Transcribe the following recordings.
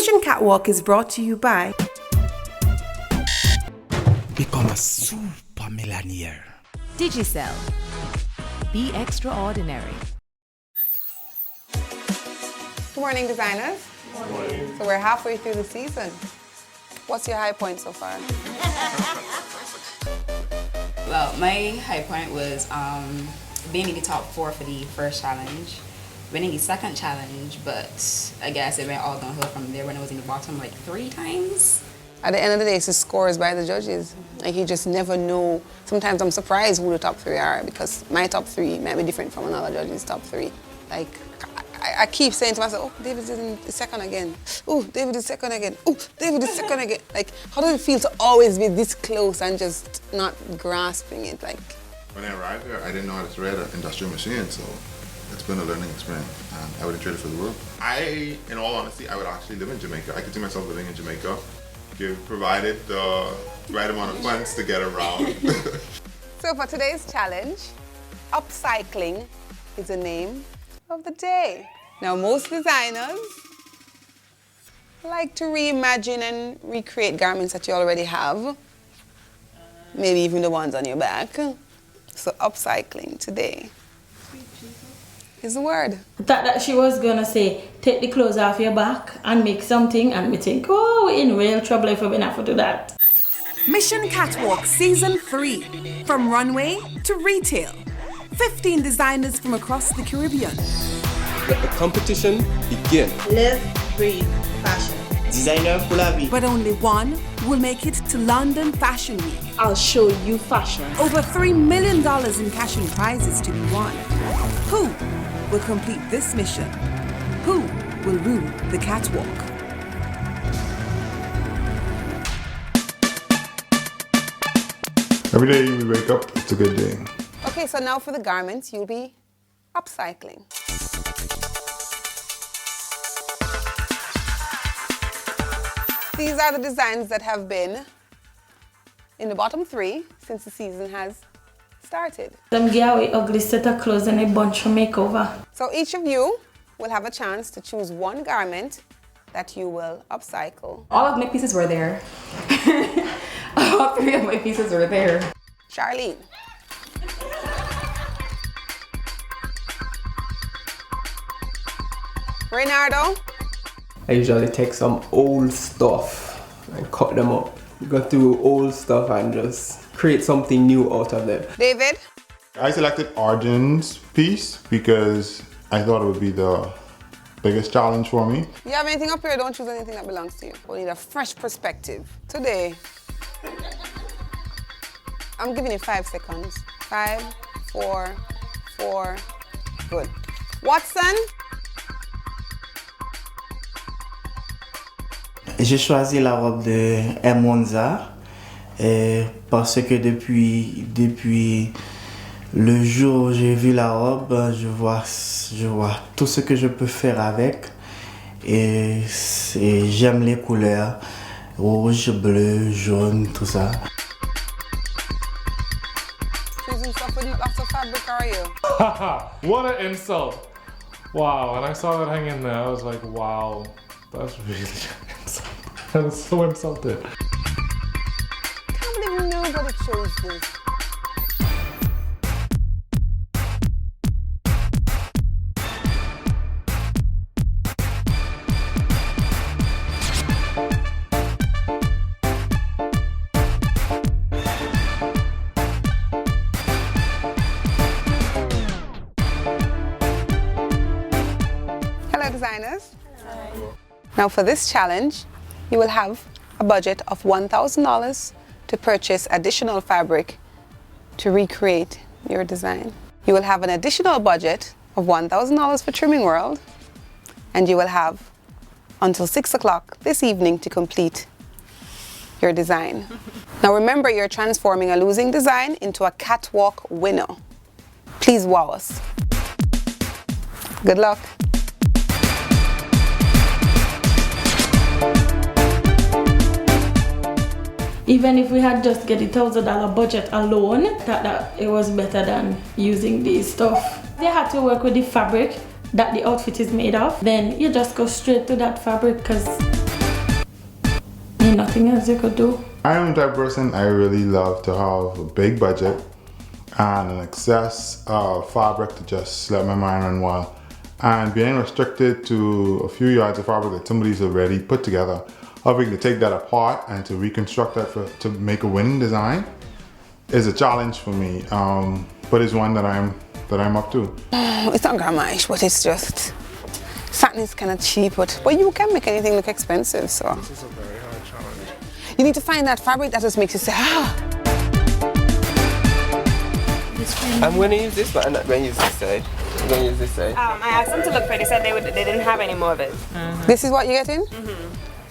Mission Catwalk is brought to you by Become a super millionaire. Digicel. Be extraordinary. Good morning, designers. Good morning. So we're halfway through the season. What's your high point so far? Well, my high point was being in the top 4 for the first challenge, winning the second challenge, but I guess it went all downhill from there when I was in the bottom like 3 times. At the end of the day, it's the scores by the judges. Like, you just never know. Sometimes I'm surprised who the top 3 are, because my top 3 might be different from another judge's top 3. Like, I keep saying to myself, oh, David is in the second again. Oh, David is second again. Oh, David is second again. Like, how does it feel to always be this close and just not grasping it? Like, when I arrived here, I didn't know how to thread an industrial machine, so it's been a learning experience, and I wouldn't trade it for the world. In all honesty, I would actually live in Jamaica. I could see myself living in Jamaica, provided the right amount of funds to get around. so for today's challenge, upcycling is the name of the day. Now, most designers like to reimagine and recreate garments that you already have, maybe even the ones on your back. So upcycling today is the word. I thought that she was gonna say, take the clothes off your back and make something, and we think, oh, we're in real trouble if we have to do that. Mission Catwalk Season 3. From runway to retail. 15 designers from across the Caribbean. Let the competition begin. Live, breathe, fashion. Designer pour la vie. But only one will make it to London Fashion Week. I'll show you fashion. Over $3 million in cash and prizes to be won. Who will complete this mission? Who will rule the catwalk? Every day we wake up, it's a good day. Okay, so now for the garments, you'll be upcycling. These are the designs that have been in the bottom 3 since the season has started. Them give away ugly set of clothes and a bunch of makeover. So each of you will have a chance to choose one garment that you will upcycle. All of my pieces were there. All 3 of my pieces were there. Charlene. Reynardo. I usually take some old stuff and cut them up. Go through old stuff and just create something new out of them. David. I selected Arjun's piece because I thought it would be the biggest challenge for me. You have anything up here? Don't choose anything that belongs to you. We need a fresh perspective. Today, I'm giving you 5 seconds. 5, 4, 4, good. Watson. J'ai choisi la robe de Monza parce que depuis le jour où j'ai vu la robe, je vois tout ce que je peux faire avec, et j'aime les couleurs rouge, bleu, jaune, tout ça. Choosing stuff with lots of fabric, are you? What an insult! Wow, when I saw that hanging there, I was like, wow, that's really insult. I was so insulted. I can't believe nobody chose this. Hello, designers. Hi. Now for this challenge, you will have a budget of $1,000 to purchase additional fabric to recreate your design. You will have an additional budget of $1,000 for Trimming World, and you will have until 6 o'clock this evening to complete your design. Now remember, you're transforming a losing design into a catwalk winner. Please wow us. Good luck. Even if we had just get the $1,000 budget alone, that it was better than using these stuff. They had to work with the fabric that the outfit is made of. Then you just go straight to that fabric because Ain't nothing else you could do. I am the type of person, I really love to have a big budget and an excess of fabric to just let my mind run wild. And being restricted to a few yards of fabric that somebody's already put together, having to take that apart and to reconstruct that to make a winning design is a challenge for me, but it's one that I'm up to. It's not grandma-ish, but it's just, satin is kind of cheap, but you can make anything look expensive, so. This is a very hard challenge. You need to find that fabric that just makes you say, ah. I'm going to use this one, I'm not going to use this side. I'm going to use this side. I asked them to look for it. They said they didn't have any more of it. This is what you're getting?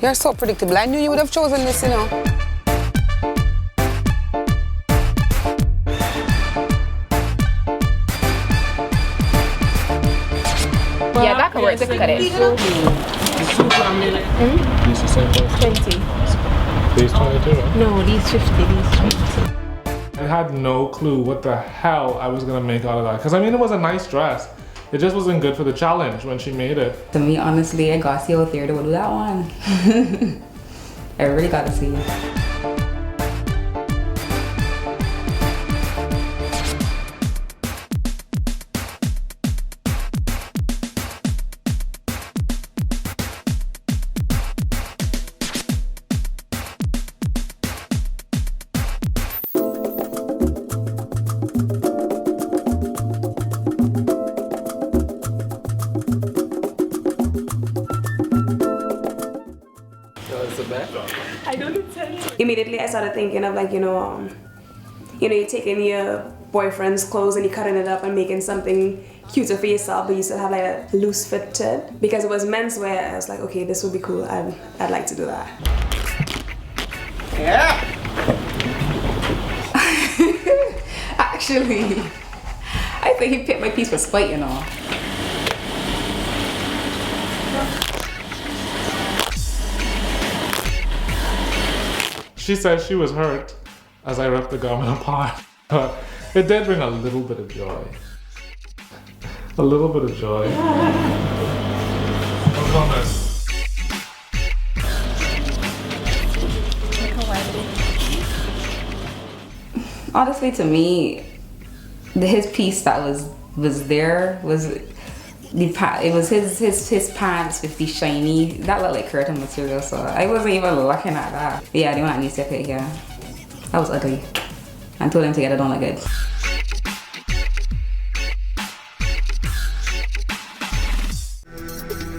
You're so predictable. I knew you would have chosen this, you know. Yeah, that could work to cut it. These the same price? 20. These 22, right? No, these 50, these 20. I had no clue what the hell I was gonna make out of that. Cause I mean, it was a nice dress. It just wasn't good for the challenge when she made it. To me, honestly, I got to see out there to do that one. I really got to see it. Immediately I started thinking of, like, you're taking your boyfriend's clothes and you're cutting it up and making something cuter for yourself, but you still have like a loose fitted. Because it was menswear, I was like, okay, this would be cool. I'd like to do that. Yeah. Actually, I think he picked my piece for spite, you know. She said she was hurt as I ripped the garment apart, but it did bring a little bit of joy. A little bit of joy. What's on this? Honestly, to me, his piece that was there was it was his pants with the shiny, that looked like curtain material, so I wasn't even looking at that. Yeah, the one that needs to fit here. That was ugly. I told them together don't look good.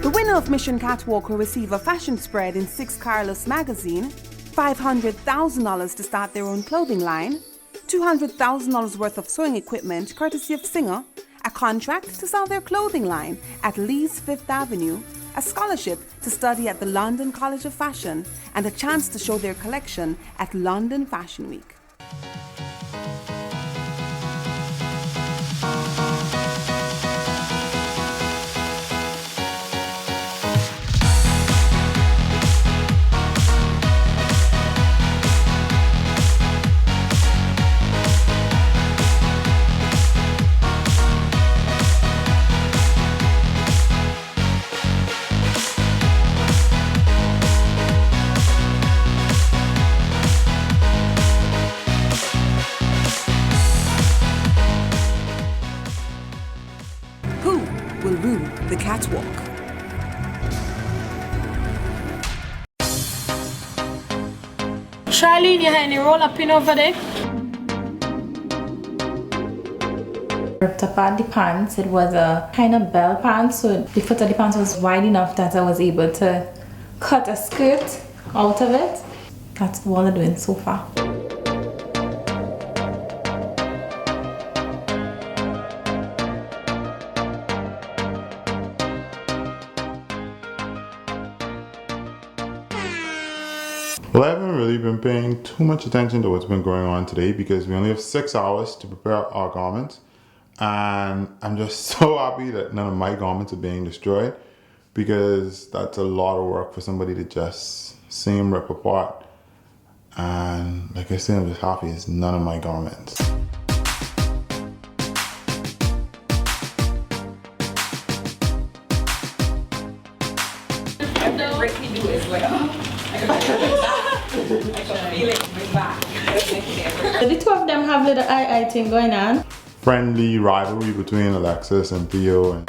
The winner of Mission Catwalk will receive a fashion spread in 6 Carlos magazine, $500,000 to start their own clothing line, $200,000 worth of sewing equipment courtesy of Singer, a contract to sell their clothing line at Lee's 5th Avenue, a scholarship to study at the London College of Fashion, and a chance to show their collection at London Fashion Week. Will rue the catwalk. Charlene, you had any roller pin over there? Ripped apart the pants. It was a kind of bell pants, so the foot of the pants was wide enough that I was able to cut a skirt out of it. That's all I'm doing so far. Well, I haven't really been paying too much attention to what's been going on today because we only have 6 hours to prepare our garments, and I'm just so happy that none of my garments are being destroyed, because that's a lot of work for somebody to just seam rip apart. And like I said, I'm just happy it's none of my garments. Ricky do is like, feel it in my back. The two of them have little eye thing going on. Friendly rivalry between Alexis and Theo.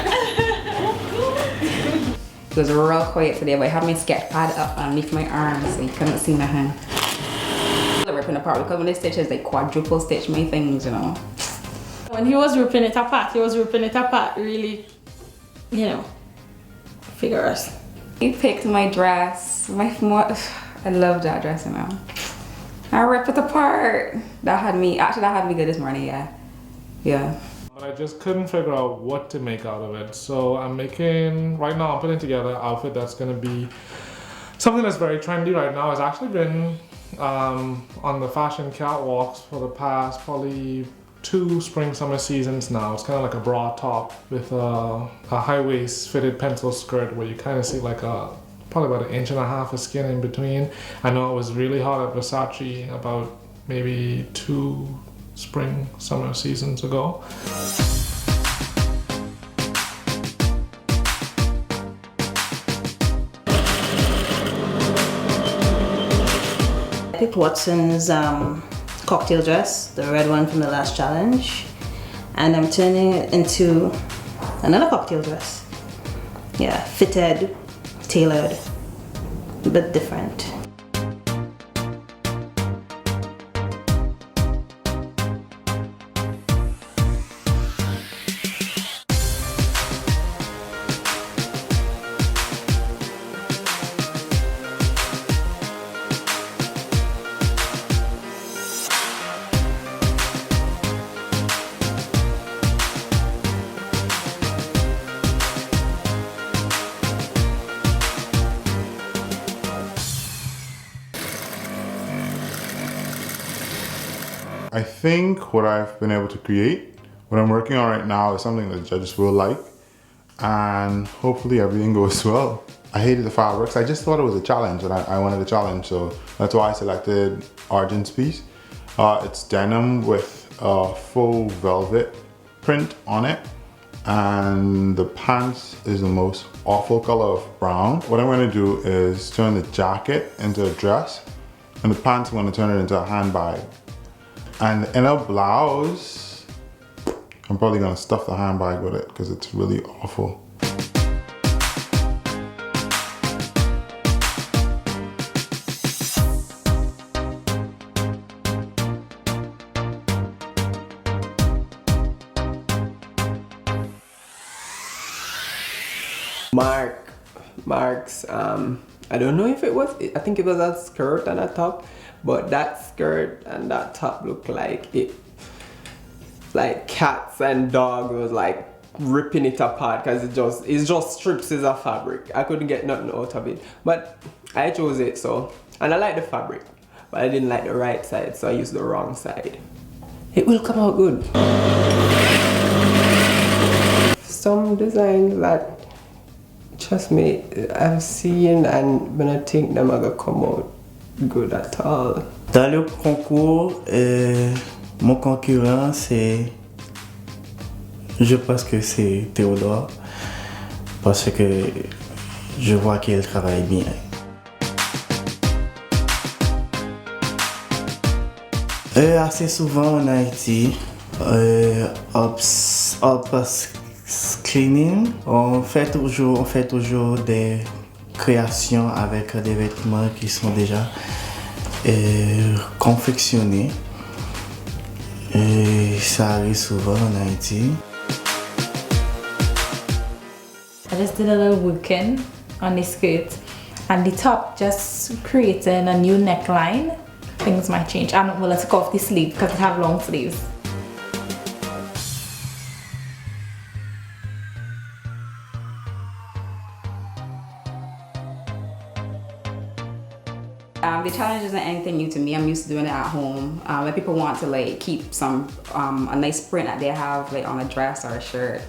It was real quiet today, but I had my sketch pad up underneath my arm, so you couldn't see my hand. Ripping apart because when they stitches, they quadruple stitch my things, you know. When he was ripping it apart, really, you know, figures. He picked my dress. I love that dress, you know. I ripped it apart. That had me good this morning, yeah. But I just couldn't figure out what to make out of it. So right now I'm putting together an outfit that's gonna be something that's very trendy right now. It's actually been on the fashion catwalks for the past probably 2 spring-summer seasons now. It's kind of like a bra top with a high-waist fitted pencil skirt where you kind of see like probably about 1.5 inches of skin in between. I know it was really hot at Versace about maybe 2 spring-summer seasons ago. I picked Watson's cocktail dress, the red one from the last challenge, and I'm turning it into another cocktail dress. Yeah, fitted, tailored, a bit different. I think what I've been able to create, what I'm working on right now is something that the judges will like, and hopefully everything goes well. I hated the fabrics. I just thought it was a challenge and I wanted a challenge, so that's why I selected Argent's piece. It's denim with a faux velvet print on it, and the pants is the most awful color of brown. What I'm going to do is turn the jacket into a dress, and the pants I'm going to turn it into a handbag. And in a blouse, I'm probably gonna stuff the handbag with it because it's really awful. Mark's, I don't know if it was, I think it was a skirt and a top, but that skirt and that top looked like cats and dogs was like ripping it apart because it's just strips of fabric. I couldn't get nothing out of it, but I chose it, so, and I like the fabric, but I didn't like the right side, so I used the wrong side. It will come out good. Some designs that, trust me, I've seen and when I think them are gonna come out good at all. Dans le concours, mon concurrent je pense que c'est Théodore, parce que je vois qu'il travaille bien. Assez souvent en Haïti, Upcycling, on fait toujours des créations avec des vêtements qui sont déjà confectionnés. Et ça arrive souvent en Haïti. I just did a little working on the skirt and the top, just creating a new neckline. Things might change. I'm not willing to cut off the sleeve because I have long sleeves. The challenge isn't anything new to me. I'm used to doing it at home. When people want to like keep some a nice print that they have like on a dress or a shirt,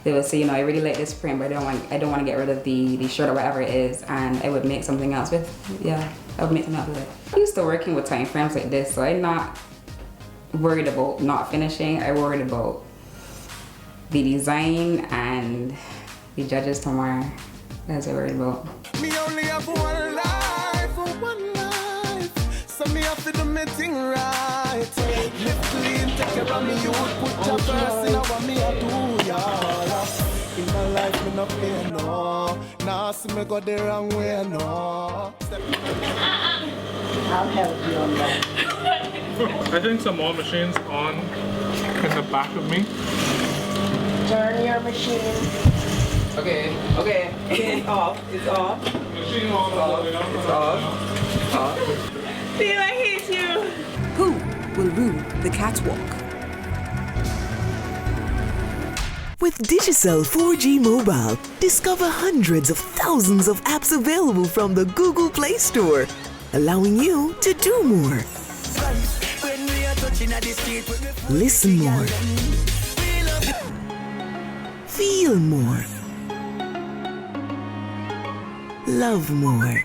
they would say, you know, I really like this print, but I don't want to get rid of the shirt or whatever it is, and I would make something else with. Yeah, I would make something else with it. I'm used to working with time frames like this, so I'm not worried about not finishing. I'm worried about the design and the judges tomorrow. That's what I'm worried about. Me only have one life, have to do me thing right. Live clean, take care of me, you put your first in what me I do, yeah. In my life, me not play, no. Nah, see me go the wrong way, no. I'll help you on that. I think some more machines on in the back of me. Turn your machine. Okay. It's off. Machine on. It's off. Feel I hate you. Who will rule the catwalk? With Digicel 4G Mobile, discover hundreds of thousands of apps available from the Google Play Store, allowing you to do more. Listen more. Feel more. Love more.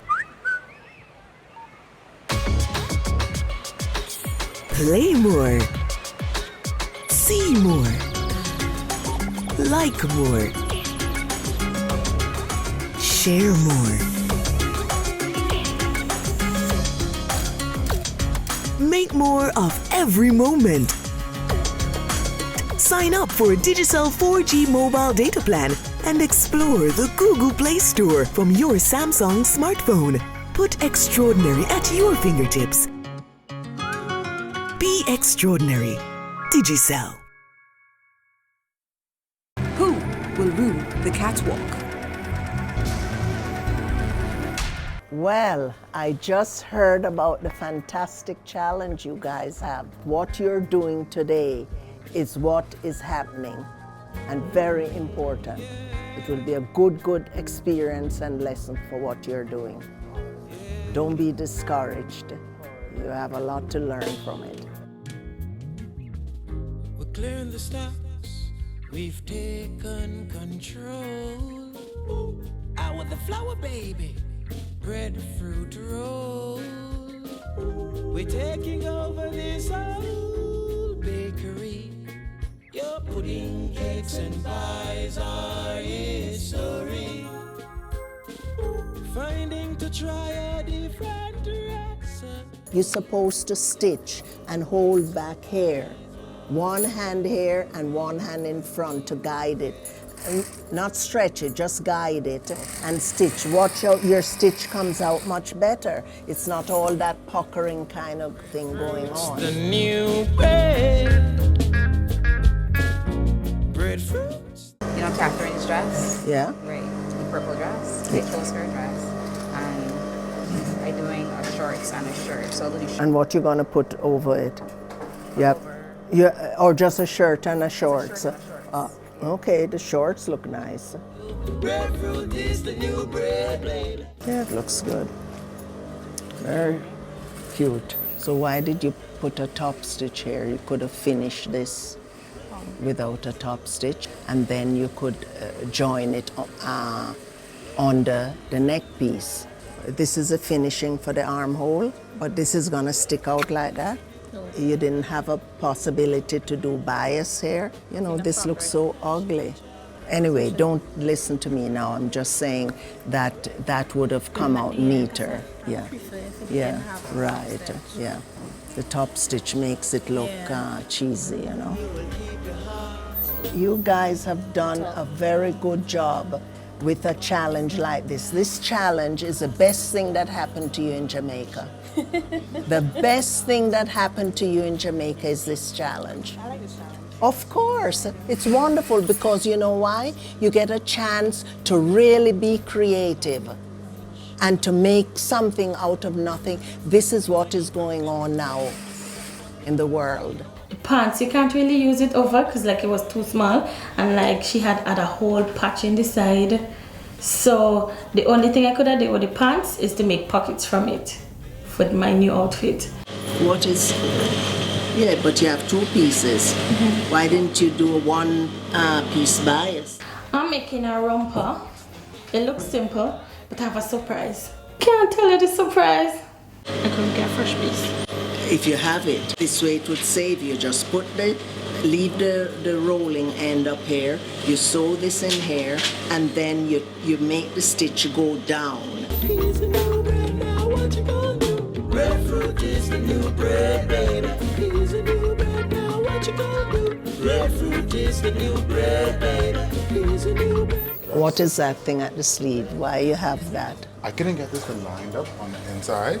Play more. See more. Like more. Share more. Make more of every moment. Sign up for a Digicel 4G mobile data plan and explore the Google Play Store from your Samsung smartphone. Put extraordinary at your fingertips. Be extraordinary. Digicel. Who will rule the catwalk? Well, I just heard about the fantastic challenge you guys have. What you're doing today is what is happening and very important. It will be a good experience and lesson for what you're doing. Don't be discouraged. You have a lot to learn from it. We're clearing the steps, we've taken control. Out with the flower, baby, breadfruit roll. We're taking over this old bakery. Your pudding, cakes and pies are history. Finding to try a different direction. You're supposed to stitch and hold back hair. One hand here and one hand in front to guide it. And not stretch it, just guide it and stitch. Watch out, your stitch comes out much better. It's not all that puckering kind of thing going on. The new breadfruit. You know Catherine's dress? Yeah. Right. The purple dress, Yeah. the close skirt dress. And I'm doing a shorts and a shirt. So I'll do the shorts. And what you're gonna put over it? Yep. Yeah, or just a shirt and a shorts. Okay, the shorts look nice. Breadfruit is the new bread blade. Yeah, it looks good. Very cute. So why did you put a top stitch here? You could have finished this without a top stitch, and then you could join it on the neck piece. This is a finishing for the armhole, but this is gonna stick out like that. You didn't have a possibility to do bias here. You know, this looks so ugly. Anyway, don't listen to me now. I'm just saying that that would have come out neater. Yeah, yeah, right, yeah. The top stitch makes it look cheesy, you know. You guys have done a very good job with a challenge like this. This challenge is the best thing that happened to you in Jamaica. The best thing that happened to you in Jamaica is this challenge. I like this challenge. Of course, it's wonderful because you know why? You get a chance to really be creative and to make something out of nothing. This is what is going on now in the world. The pants, you can't really use it over because like it was too small and like she had a whole patch in the side. So the only thing I could have done with the pants is to make pockets from it for my new outfit. What is, yeah, but you have two pieces. Mm-hmm. Why didn't you do a one piece bias? I'm making a romper. It looks simple, but I have a surprise. Can't tell you the surprise. I couldn't get a fresh piece. If you have it, this way it would save you. Just leave the rolling end up here, you sew this in here, and then you make the stitch go down. Breadfruit is the new What is that thing at the sleeve? Why you have that? I couldn't get this one lined up on the inside,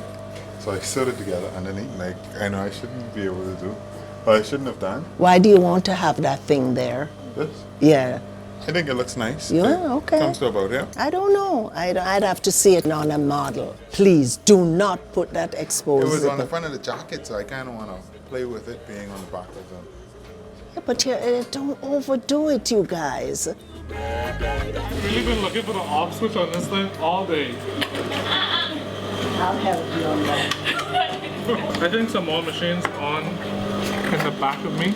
so I sewed it together underneath. Like, I know I shouldn't be able to do, but I shouldn't have done. Why do you want to have that thing there? This? Yeah. I think it looks nice. Yeah, okay. Comes to about here. I don't know. I'd have to see it on a model. Please do not put that exposed. It was on the zipper. front of the jacket, so I kind of want to play with it being on the back of them. Yeah, but don't overdo it, you guys. I've really been looking for the off switch on this thing all day. I'll help you on that. I think some more machines on in the back of me.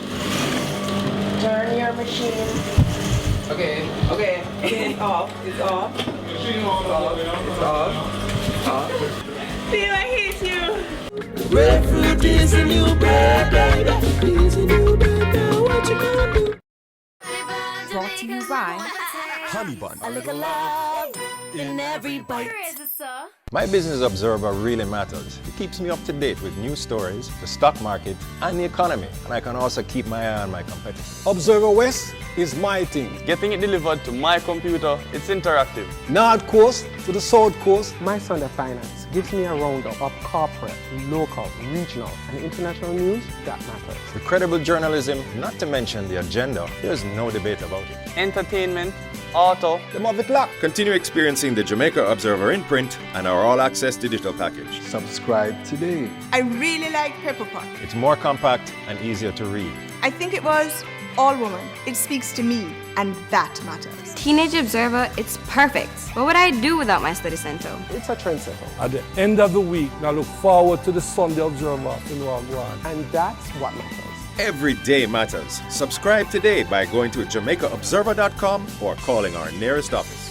Turn your machine. Okay. It's off. It's off. Machine off. It's off. Off. Feel I hate you. Grapefruit is a new bread, baby. Is a new bread, now what you gonna do? Brought to you by Honey bun. A little love in every bite. My Business Observer really matters. It keeps me up to date with news stories, the stock market, and the economy. And I can also keep my eye on my competitors. Observer West is my thing. Getting it delivered to my computer, it's interactive. North Coast to the South Coast. My Sunday Finance gives me a roundup of corporate, local, regional, and international news that matters. The credible journalism, not to mention the agenda, there's no debate about it. Entertainment, auto, the Mavic Lock. Continue experiencing the Jamaica Observer in print and our all-access digital package. Subscribe today. I really like Pepper Pot. It's more compact and easier to read. I think it was all woman. It speaks to me, and that matters. Teenage Observer, it's perfect. What would I do without my study center? It's a trendsetter. At the end of the week, I look forward to the Sunday Observer to know I'm going. And that's what matters. Every day matters. Subscribe today by going to JamaicaObserver.com or calling our nearest office.